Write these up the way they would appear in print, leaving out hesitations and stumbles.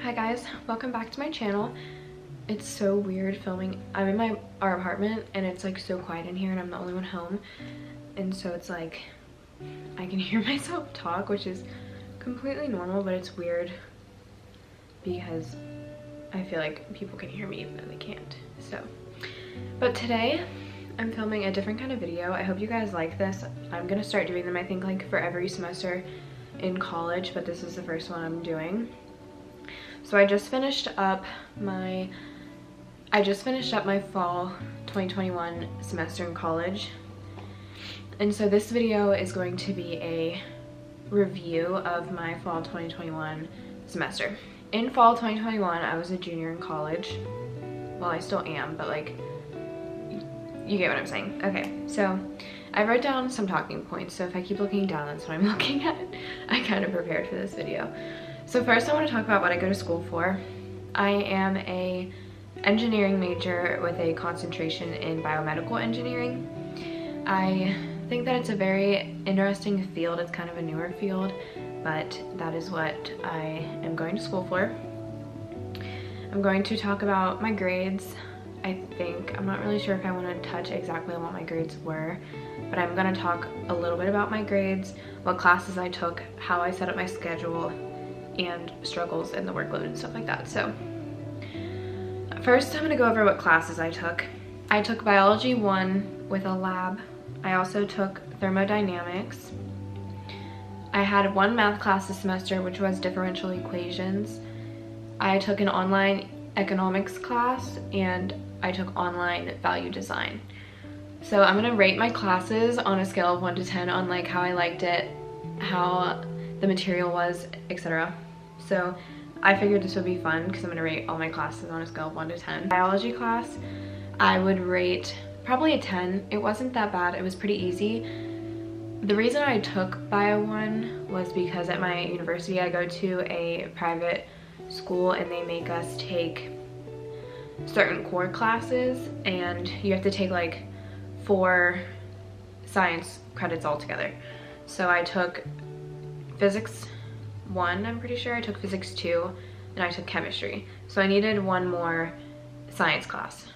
Hi guys, welcome back to my channel. It's so weird filming. I'm in our apartment and it's like so quiet in here and I'm the only one home, and so it's like I can hear myself talk, which is completely normal, but it's weird because I feel like people can hear me even though they can't. But today I'm filming a different kind of video. I hope you guys like this. I'm gonna start doing them, I think, like for every semester in college, but this is the first one I'm doing. So I just finished up my fall 2021 semester in college, and so this video is going to be a review of my fall 2021 semester. In fall 2021, I was a junior in college. Well, I still am, but like, you get what I'm saying. Okay, so I wrote down some talking points, so if I keep looking down, that's what I'm looking at. I kind of prepared for this video. So first I want to talk about what I go to school for. I am a engineering major with a concentration in biomedical engineering. I think that it's a very interesting field. It's kind of a newer field, but that is what I am going to school for. I'm going to talk about my grades. I'm not really sure if I want to touch exactly on what my grades were, but I'm going to talk a little bit about my grades, what classes I took, how I set up my schedule, and struggles in the workload and stuff like that. So first I'm going to go over what classes I took. I took Biology 1 with a lab. I also took Thermodynamics. I had one math class this semester, which was differential equations. I took an online economics class, and I took online value design. So I'm gonna rate my classes on a scale of 1 to 10 on like how I liked it, how the material was, etc. So I figured this would be fun because I'm gonna rate all my classes on a scale of 1 to 10. Biology class, I would rate probably a 10. It wasn't that bad, it was pretty easy. The reason I took Bio 1 was because at my university I go to a private school and they make us take certain core classes, and you have to take like 4 science credits altogether. So I took Physics 1, I'm pretty sure, I took Physics 2, and I took Chemistry. So I needed one more science class.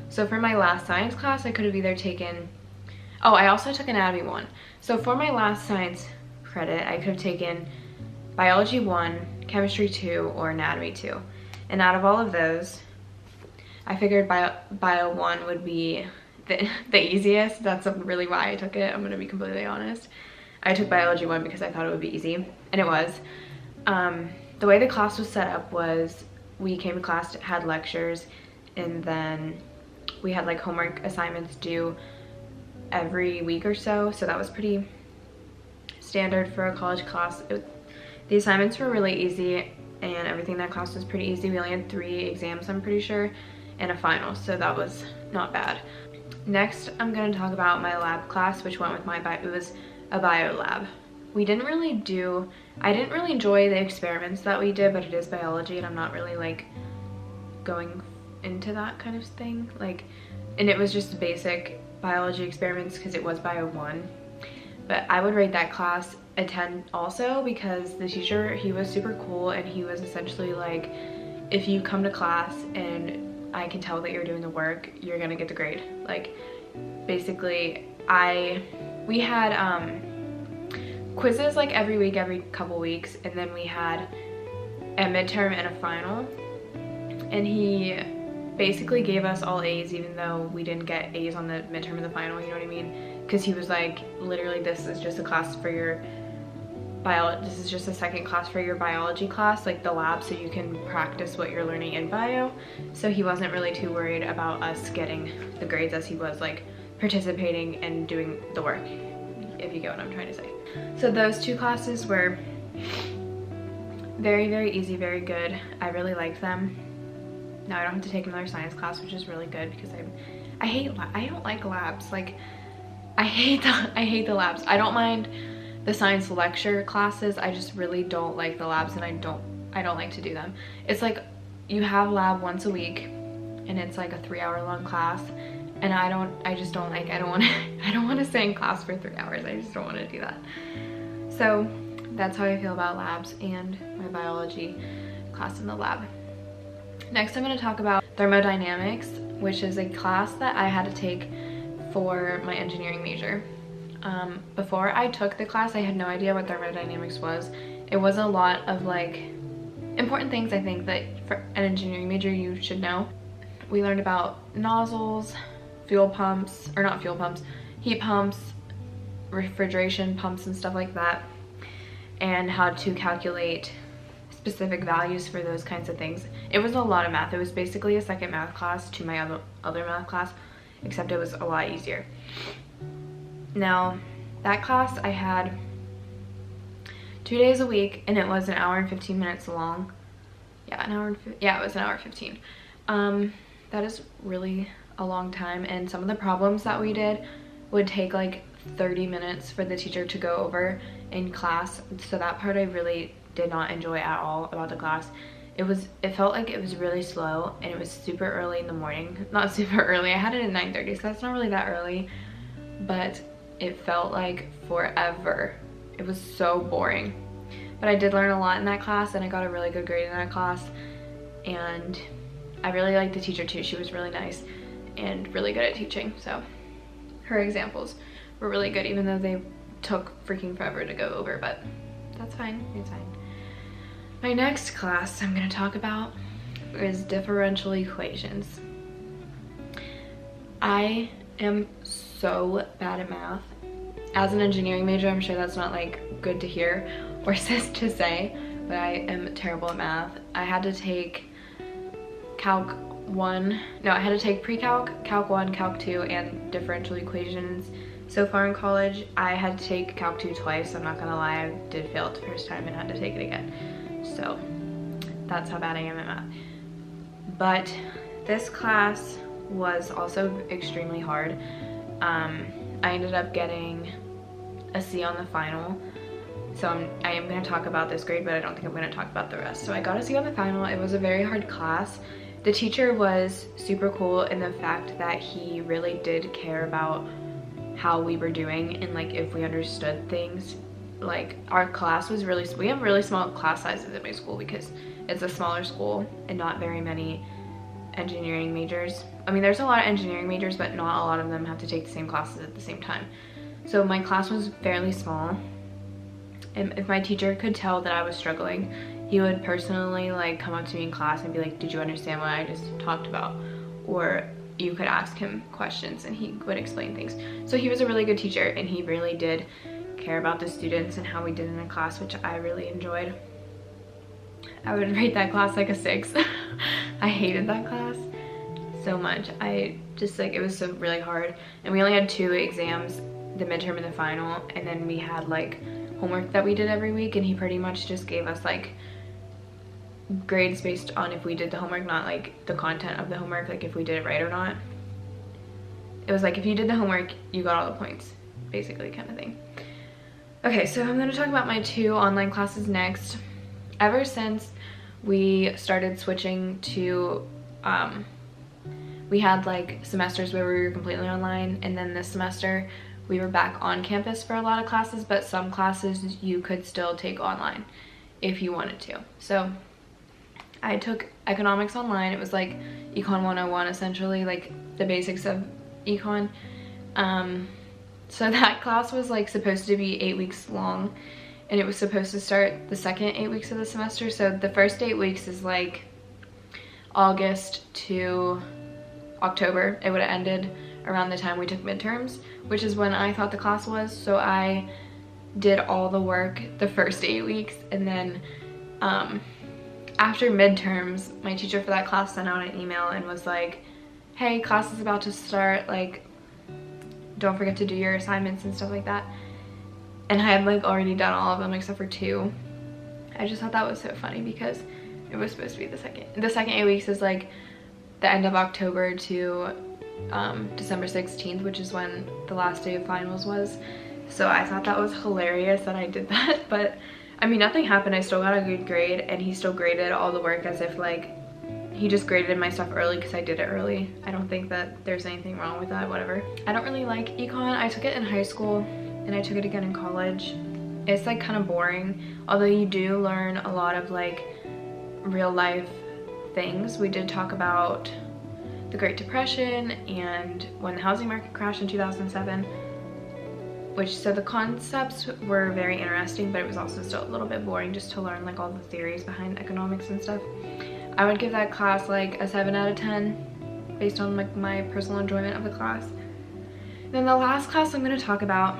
So for my last science class, I could have either taken, oh, I also took Anatomy 1. So for my last science credit, I could have taken Biology 1, Chemistry 2, or Anatomy 2. And out of all of those, I figured Bio 1 would be the easiest. That's really why I took it, I'm gonna be completely honest. I took Biology 1 because I thought it would be easy, and it was. The way the class was set up was we came to class, had lectures, and then we had like homework assignments due every week or so, so that was pretty standard for a college class. The assignments were really easy, and everything in that class was pretty easy. We only had 3 exams, I'm pretty sure, and a final, so that was not bad. Next, I'm going to talk about my lab class, which went with it was a bio lab. I didn't really enjoy the experiments that we did, but it is biology, and I'm not really like going into that kind of thing. And it was just basic biology experiments because it was Bio 1. But I would rate that class a 10 also, because the teacher, he was super cool, and he was essentially like, if you come to class and I can tell that you're doing the work, you're gonna get the grade. Like, basically, we had quizzes like every week, every couple weeks, and then we had a midterm and a final, and he basically gave us all A's even though we didn't get A's on the midterm and the final, you know what I mean? Because he was like, literally, this is just a class for your this is just a second class for your biology class, like the lab, so you can practice what you're learning in bio. So he wasn't really too worried about us getting the grades as he was like participating and doing the work, if you get what I'm trying to say. So those 2 classes were very, very easy, very good. I really liked them. Now I don't have to take another science class, which is really good because I don't like labs. Like, I hate the labs. I don't mind the science lecture classes, I just really don't like the labs, and I don't like to do them. It's like you have lab once a week and it's like a 3-hour long class, and I don't want to stay in class for 3 hours. I just don't want to do that. So that's how I feel about labs and my biology class in the lab. Next, I'm going to talk about thermodynamics, which is a class that I had to take for my engineering major. Before I took the class, I had no idea what thermodynamics was. It was a lot of like important things I think that for an engineering major you should know. We learned about nozzles, fuel pumps, or not fuel pumps, heat pumps, refrigeration pumps and stuff like that, and how to calculate specific values for those kinds of things. It was a lot of math. It was basically a second math class to my other math class, except it was a lot easier. Now, that class I had 2 days a week, and it was an hour and 15 minutes long. Yeah, it was an hour 15. That is really a long time, and some of the problems that we did would take like 30 minutes for the teacher to go over in class. So that part I really did not enjoy at all about the class. It felt like it was really slow, and it was super early in the morning. Not super early, I had it at 9:30, so that's not really that early, but it felt like forever. It was so boring. But I did learn a lot in that class, and I got a really good grade in that class, and I really liked the teacher too. She was really nice and really good at teaching, so her examples were really good, even though they took freaking forever to go over, but that's fine, it's fine. My next class I'm going to talk about is differential equations. I am so bad at math. As an engineering major, I'm sure that's not like good to hear or to say, but I am terrible at math. I had to take I had to take pre-calc, calc 1, calc 2, and differential equations. So far in college, I had to take calc 2 twice. I'm not gonna lie, I did fail it the first time and had to take it again. So that's how bad I am at math. But this class was also extremely hard. I ended up getting a C on the final. So I am going to talk about this grade, but I don't think I'm going to talk about the rest. So I got a C on the final. It was a very hard class. The teacher was super cool in the fact that he really did care about how we were doing and like if we understood things. Like our class was we have really small class sizes at my school because it's a smaller school and not very many engineering majors. I mean, there's a lot of engineering majors, but not a lot of them have to take the same classes at the same time. So my class was fairly small. And if my teacher could tell that I was struggling, he would personally like come up to me in class and be like, did you understand what I just talked about? Or you could ask him questions and he would explain things. So he was a really good teacher, and he really did care about the students and how we did in the class, which I really enjoyed. I would rate that class like a 6. I hated that class so much. I just like, it was so really hard, and we only had 2 exams, the midterm and the final, and then we had like homework that we did every week, and he pretty much just gave us like grades based on if we did the homework, not like the content of the homework, like if we did it right or not. It was like if you did the homework, you got all the points, basically, kind of thing. Okay, so I'm going to talk about my 2 online classes next. Ever since we started switching to we had like semesters where we were completely online, and then this semester we were back on campus for a lot of classes, but some classes you could still take online if you wanted to. So I took economics online. It was like Econ 101, essentially, like the basics of econ. So that class was like supposed to be 8 weeks long, and it was supposed to start the second 8 weeks of the semester. So the first 8 weeks is like August to October. It would have ended around the time we took midterms, which is when I thought the class was. So I did all the work the first 8 weeks, and then after midterms, my teacher for that class sent out an email and was like, hey, class is about to start, like don't forget to do your assignments and stuff like that. And I had like already done all of them except for 2. I just thought that was so funny because it was supposed to be the second 8 weeks is like the end of October to December 16th, which is when the last day of finals was. So I thought that was hilarious that I did that, but I mean, nothing happened. I still got a good grade, and he still graded all the work as if like he just graded my stuff early because I did it early. I don't think that there's anything wrong with that, whatever. I don't really like econ. I took it in high school and I took it again in college. It's like kind of boring, although you do learn a lot of like real life things. We did talk about the Great Depression and when the housing market crashed in 2007, so the concepts were very interesting, but it was also still a little bit boring just to learn like all the theories behind economics and stuff. I would give that class like a 7 out of 10 based on like my personal enjoyment of the class. Then the last class I'm going to talk about,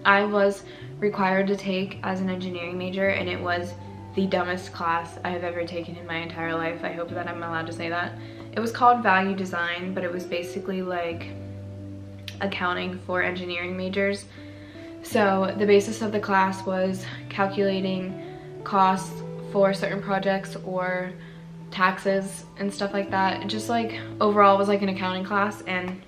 I was required to take as an engineering major, and it was the dumbest class I have ever taken in my entire life. I hope that I'm allowed to say that. It was called Value Design, but it was basically like accounting for engineering majors. So the basis of the class was calculating costs for certain projects or taxes and stuff like that. It just like overall was like an accounting class, and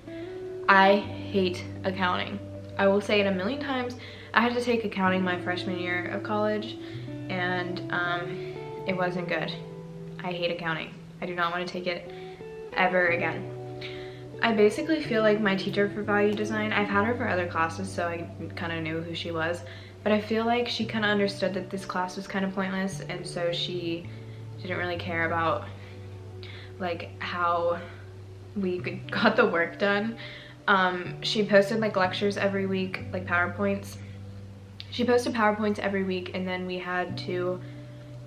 I hate accounting. I will say it a million times. I had to take accounting my freshman year of college, and it wasn't good. I hate accounting. I do not want to take it ever again. I basically feel like my teacher for Value Design, I've had her for other classes, so I kind of knew who she was, but I feel like she kind of understood that this class was kind of pointless, and so she didn't really care about like how we got the work done. She posted like lectures every week, like PowerPoints. She posted PowerPoints every week, and then we had to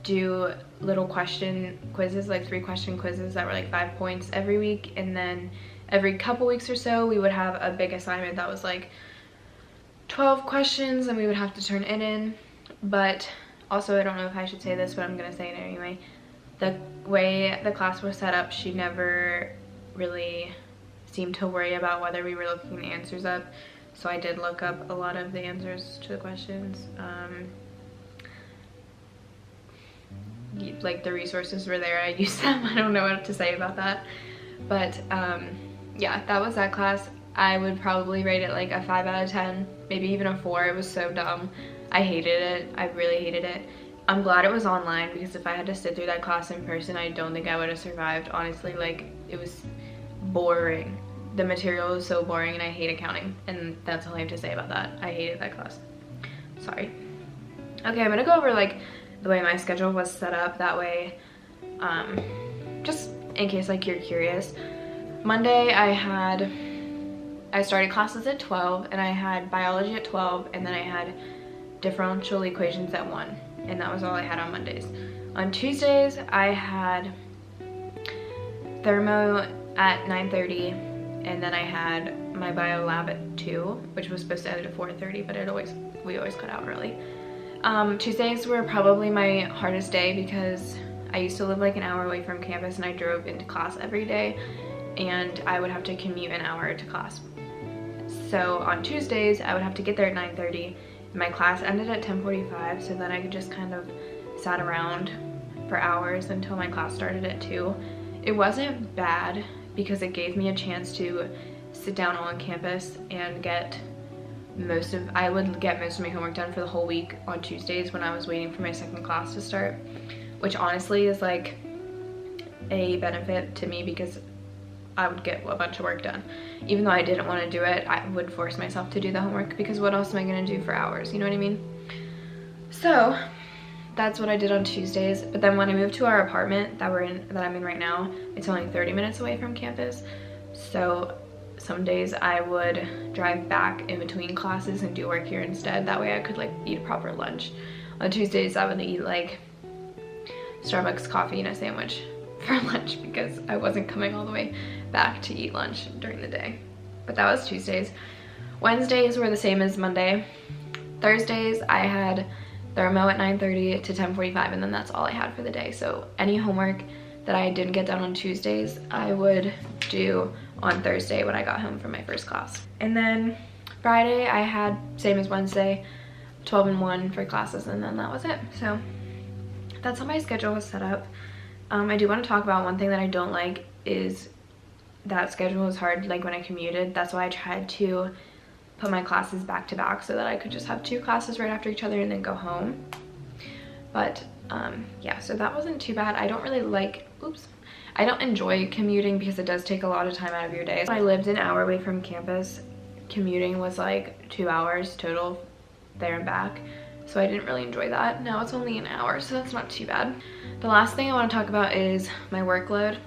do little question quizzes, like 3 question quizzes that were like 5 points every week, and then every couple weeks or so we would have a big assignment that was like 12 questions and we would have to turn it in. But also, I don't know if I should say this, but I'm gonna say it anyway. The way the class was set up, she never really seemed to worry about whether we were looking the answers up. So I did look up a lot of the answers to the questions. Like the resources were there, I used them. I don't know what to say about that. But yeah, that was that class. I would probably rate it like a 5 out of 10, maybe even a 4. It was so dumb. I hated it. I really hated it. I'm glad it was online, because if I had to sit through that class in person, I don't think I would have survived. Honestly, like, it was boring. The material was so boring, and I hate accounting, and that's all I have to say about that. I hated that class. Sorry. Okay, I'm gonna go over like the way my schedule was set up, that way just in case like you're curious. Monday I started classes at 12, and I had biology at 12, and then I had differential equations at 1, and that was all I had on Mondays. On Tuesdays I had thermo at 9:30, and then I had my bio lab at 2, which was supposed to end at 4:30, but we always cut out early. Tuesdays were probably my hardest day because I used to live like an hour away from campus, and I drove into class every day, and I would have to commute an hour to class. So on Tuesdays I would have to get there at 9:30. My class ended at 10:45, so then I could just kind of sat around for hours until my class started at 2. It wasn't bad because it gave me a chance to sit down on campus and I would get most of my homework done for the whole week on Tuesdays when I was waiting for my second class to start, which honestly is like a benefit to me because I would get a bunch of work done. Even though I didn't want to do it, I would force myself to do the homework, because what else am I going to do for hours, you know what I mean? So that's what I did on Tuesdays. But then when I moved to our apartment that I'm in right now, it's only 30 minutes away from campus. So some days I would drive back in between classes and do work here instead. That way I could like eat a proper lunch. On Tuesdays I would eat like Starbucks coffee and a sandwich for lunch, because I wasn't coming all the way back to eat lunch during the day. But that was Tuesdays. Wednesdays were the same as Monday. Thursdays I had thermo at 9:30 to 10:45, and then that's all I had for the day. So any homework that I didn't get done on Tuesdays, I would do on Thursday when I got home from my first class. And then Friday I had, same as Wednesday, 12 and 1 for classes, and then that was it. So that's how my schedule was set up. I do want to talk about one thing that I don't like is that schedule was hard, like when I commuted. That's why I tried to put my classes back to back so that I could just have 2 classes right after each other and then go home. But yeah, so that wasn't too bad. I don't really like, I don't enjoy commuting because it does take a lot of time out of your day. When I lived an hour away from campus, commuting was like 2 hours total there and back. So I didn't really enjoy that. Now it's only an hour, so that's not too bad. The last thing I want to talk about is my workload.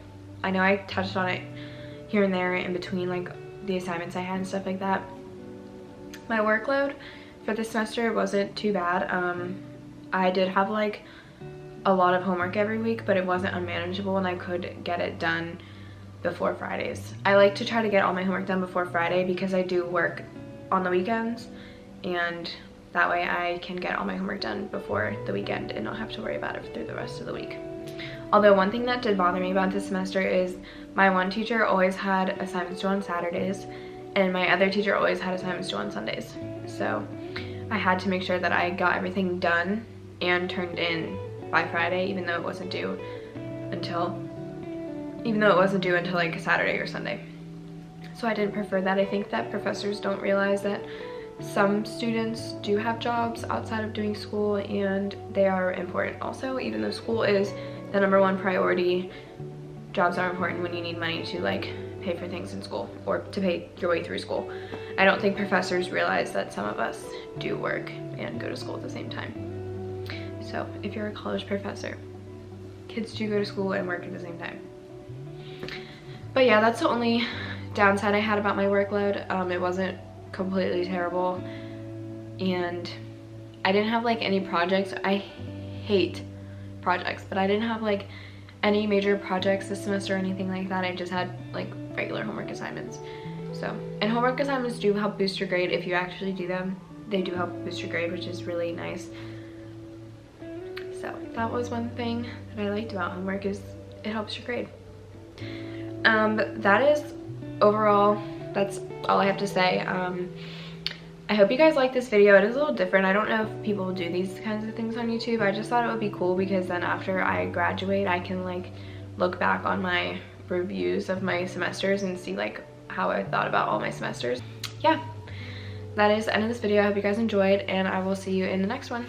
I know I touched on it here and there in between like the assignments I had and stuff like that. My workload for this semester wasn't too bad. I did have like a lot of homework every week, but it wasn't unmanageable and I could get it done before Fridays. I like to try to get all my homework done before Friday because I do work on the weekends, and that way I can get all my homework done before the weekend and not have to worry about it through the rest of the week. Although one thing that did bother me about this semester is my one teacher always had assignments due on Saturdays and my other teacher always had assignments due on Sundays. So I had to make sure that I got everything done and turned in by Friday, even though it wasn't due until like a Saturday or Sunday. So I didn't prefer that. I think that professors don't realize that some students do have jobs outside of doing school and they are important also. Even though school is the #1 priority, jobs are important when you need money to like pay for things in school or to pay your way through school. I don't think professors realize that some of us do work and go to school at the same time. So if you're a college professor, kids do go to school and work at the same time. But yeah, that's the only downside I had about my workload. It wasn't completely terrible and I didn't have like any projects. I hate projects, but I didn't have like any major projects this semester or anything like that. I just had like regular homework assignments. So, and homework assignments do help boost your grade if you actually do them. They do help boost your grade, which is really nice. So that was one thing that I liked about homework, is it helps your grade. That is overall, that's all I have to say. I hope you guys like this video. It is a little different. I don't know if people do these kinds of things on YouTube. I just thought it would be cool because then after I graduate, I can like look back on my reviews of my semesters and see like how I thought about all my semesters. Yeah, that is the end of this video. I hope you guys enjoyed and I will see you in the next one.